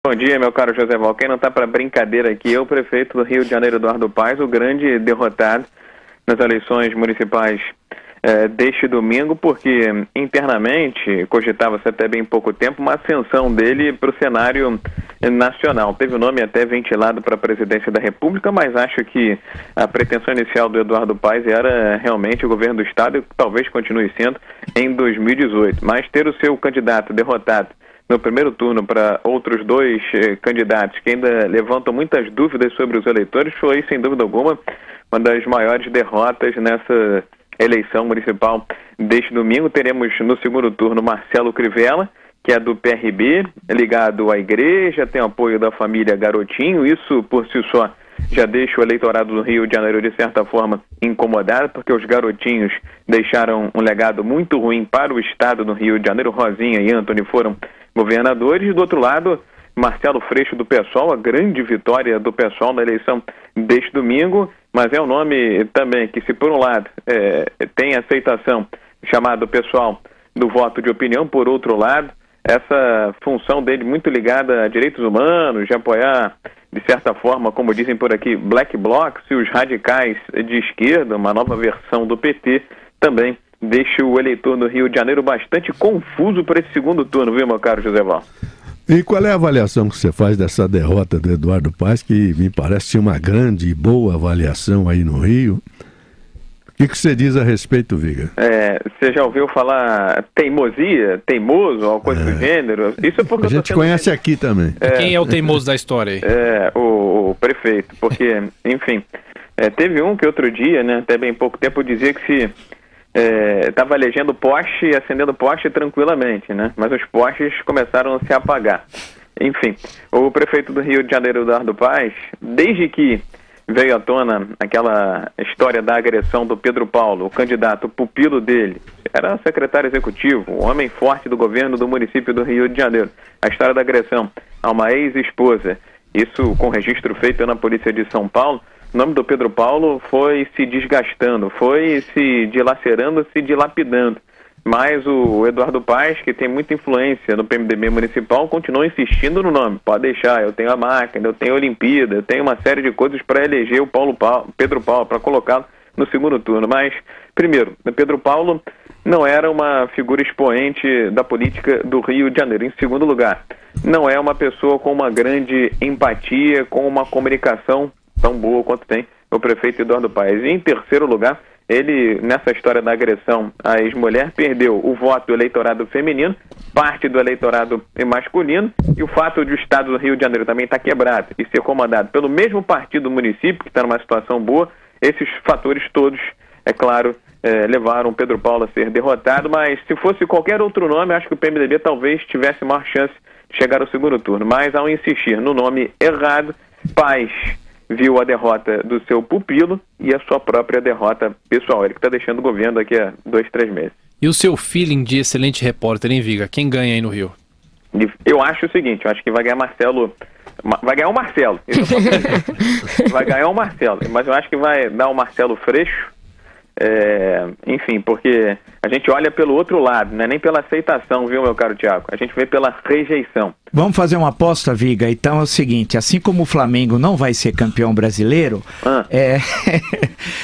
Bom dia, meu caro José Val. Quem não está para brincadeira aqui é o prefeito do Rio de Janeiro, Eduardo Paes, o grande derrotado nas eleições municipais deste domingo, porque internamente cogitava-se até bem pouco tempo uma ascensão dele para o cenário nacional. Teve o nome até ventilado para a presidência da República, mas acho que a pretensão inicial do Eduardo Paes era realmente o governo do Estado, e talvez continue sendo em 2018. Mas ter o seu candidato derrotado no primeiro turno para outros dois candidatos que ainda levantam muitas dúvidas sobre os eleitores foi, sem dúvida alguma, uma das maiores derrotas nessa eleição municipal deste domingo. Teremos no segundo turno Marcelo Crivella, que é do PRB, ligado à igreja, tem apoio da família Garotinho. Isso por si só já deixa o eleitorado do Rio de Janeiro, de certa forma, incomodado, porque os garotinhos deixaram um legado muito ruim para o estado do Rio de Janeiro. Rosinha e Antony foram governadores. Do outro lado, Marcelo Freixo do PSOL, a grande vitória do PSOL na eleição deste domingo, mas é um nome também que, se por um lado tem aceitação, chamado pessoal do voto de opinião, por outro lado, essa função dele muito ligada a direitos humanos, de apoiar, de certa forma, como dizem por aqui, black blocs e os radicais de esquerda, uma nova versão do PT, também deixa o eleitor do Rio de Janeiro bastante confuso para esse segundo turno, viu, meu caro José Val? E qual é a avaliação que você faz dessa derrota do Eduardo Paes, que me parece uma grande e boa avaliação aí no Rio? O que você diz a respeito, Viga? Você já ouviu falar teimosia, teimoso, alguma coisa do gênero? Isso é porque a gente conhece aqui também. Quem é o teimoso da história aí? O prefeito, porque, enfim, teve um que outro dia, né, até bem pouco tempo, dizia que se estava elegendo poste e acendendo poste tranquilamente, né? Mas os postes começaram a se apagar. Enfim, o prefeito do Rio de Janeiro, Eduardo Paes, desde que veio à tona aquela história da agressão do Pedro Paulo, o candidato pupilo dele, era secretário executivo, um homem forte do governo do município do Rio de Janeiro. A história da agressão a uma ex-esposa, isso com registro feito na polícia de São Paulo. O nome do Pedro Paulo foi se desgastando, foi se dilacerando, se dilapidando. Mas o Eduardo Paes, que tem muita influência no PMDB municipal, continua insistindo no nome. Pode deixar, eu tenho a máquina, eu tenho a Olimpíada, eu tenho uma série de coisas para eleger o Pedro Paulo, para colocá-lo no segundo turno. Mas, primeiro, o Pedro Paulo não era uma figura expoente da política do Rio de Janeiro. Em segundo lugar, não é uma pessoa com uma grande empatia, com uma comunicação tão boa quanto tem o prefeito Eduardo Paes. E em terceiro lugar, ele, nessa história da agressão à ex-mulher, perdeu o voto do eleitorado feminino, parte do eleitorado masculino, e o fato de o estado do Rio de Janeiro também estar quebrado e ser comandado pelo mesmo partido do município, que está numa situação boa, esses fatores todos, é claro, levaram Pedro Paulo a ser derrotado. Mas se fosse qualquer outro nome, acho que o PMDB talvez tivesse maior chance de chegar ao segundo turno. Mas ao insistir no nome errado, Paes viu a derrota do seu pupilo e a sua própria derrota pessoal. Ele que está deixando o governo daqui a 2, 3 meses. E o seu feeling de excelente repórter, hein, Viga? Quem ganha aí no Rio? Eu acho o seguinte, eu acho que vai ganhar Marcelo. Vai ganhar o Marcelo. Vai ganhar o Marcelo, mas eu acho que vai dar o Marcelo Freixo. Enfim, porque a gente olha pelo outro lado, não é nem pela aceitação, viu, meu caro Thiago? A gente vê pela rejeição. Vamos fazer uma aposta, Viga? Então é o seguinte, assim como o Flamengo não vai ser campeão brasileiro,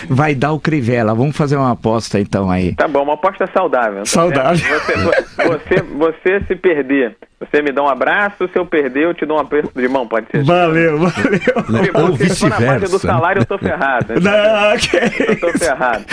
vai dar o Crivella. Vamos fazer uma aposta então aí. Tá bom, uma aposta saudável. Saudável. Você se perder, você me dá um abraço, se eu perder eu te dou um aperto de mão, pode ser? Valeu. Se for na parte do salário eu tô ferrado. Não, ok. Eu tô ferrado.